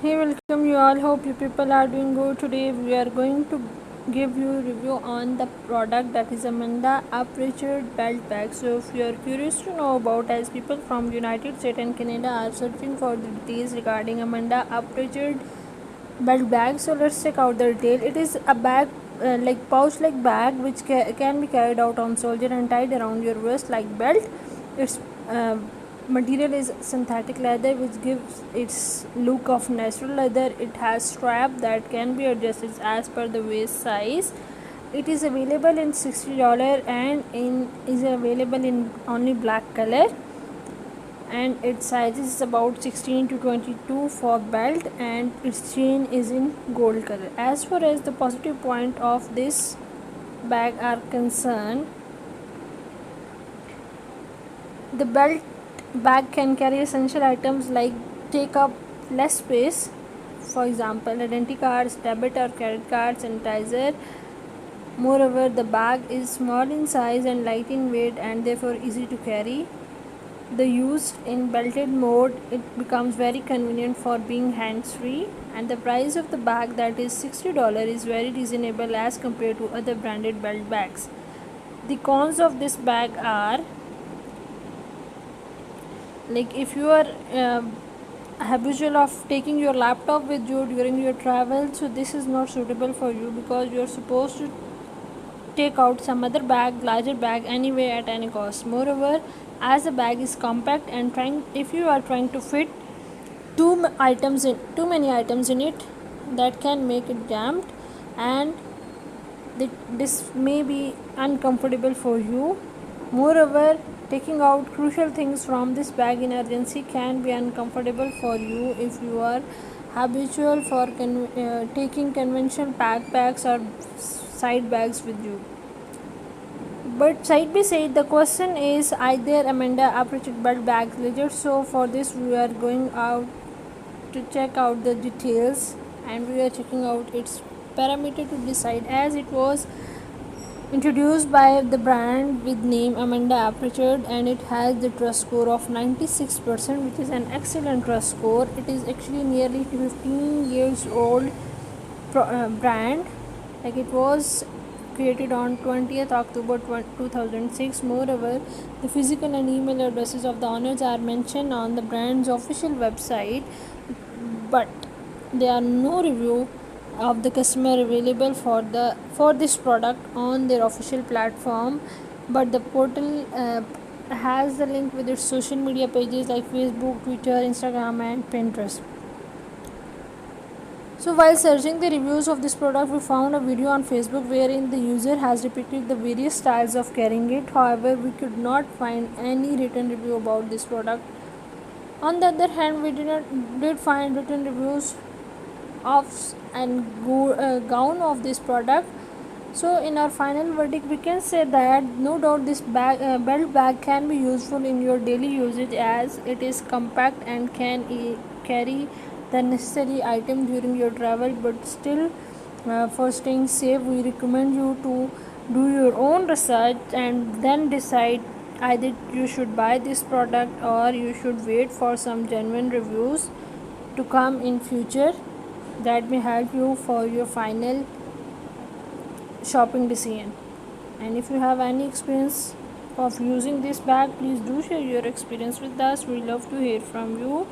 Hey, welcome you all. Hope you people are doing good. Today we are going to give you a review on the product that is Amanda Apertured Belt Bag. So if you are curious to know about, as people from United States and Canada are searching for the details regarding Amanda Apertured Belt Bag, so let's check out the detail. It is a bag like pouch like bag which can be carried out on shoulder and tied around your waist like belt. Its uh, material is synthetic leather which gives its look of natural leather. It has strap that can be adjusted as per the waist size. It is available in $60 and in is available in only black color, and its size is about 16 to 22 for belt, and its chain is in gold color. As far as the positive point of this bag are concerned, the belt bag can carry essential items like take up less space, for example identity cards, debit or credit card, sanitizer. Moreover, the bag is small in size and light in weight and therefore easy to carry. The used in belted mode, it becomes very convenient for being hands-free, and the price of the bag, that is $60, is very reasonable as compared to other branded belt bags. The cons of this bag are, like, if you are habitual of taking your laptop with you during your travel, so this is not suitable for you because you are supposed to take out some other bag, larger bag anyway at any cost. Moreover, as the bag is compact and if you are trying to fit too many items in it, that can make it jammed, and this may be uncomfortable for you. Moreover, taking out crucial things from this bag in urgency can be uncomfortable for you if you are habitual for taking conventional backpacks or side bags with you. But side by side, the question is either Amanda Apertured Belt Bags legit. So for this, we are going out to check out the details, and we are checking out its parameter to decide, as it was introduced by the brand with name Amanda Apertured, and it has the trust score of 96%, which is an excellent trust score. It is actually nearly 15 years old brand, like it was created on 20th October 2006. Moreover, the physical and email addresses of the owners are mentioned on the brand's official website, but there are no review of the customer available for this product on their official platform. But the portal has the link with its social media pages like Facebook, Twitter, Instagram, and Pinterest. So while searching the reviews of this product, we found a video on Facebook wherein the user has depicted the various styles of carrying it. However, we could not find any written review about this product. On the other hand, we did find written reviews of gown of this product. So in our final verdict, we can say that no doubt this belt bag can be useful in your daily usage, as it is compact and can carry the necessary item during your travel. But still, for staying safe, we recommend you to do your own research and then decide either you should buy this product or you should wait for some genuine reviews to come in future that may help you for your final shopping decision. And if you have any experience of using this bag, please do share your experience with us. We love to hear from you.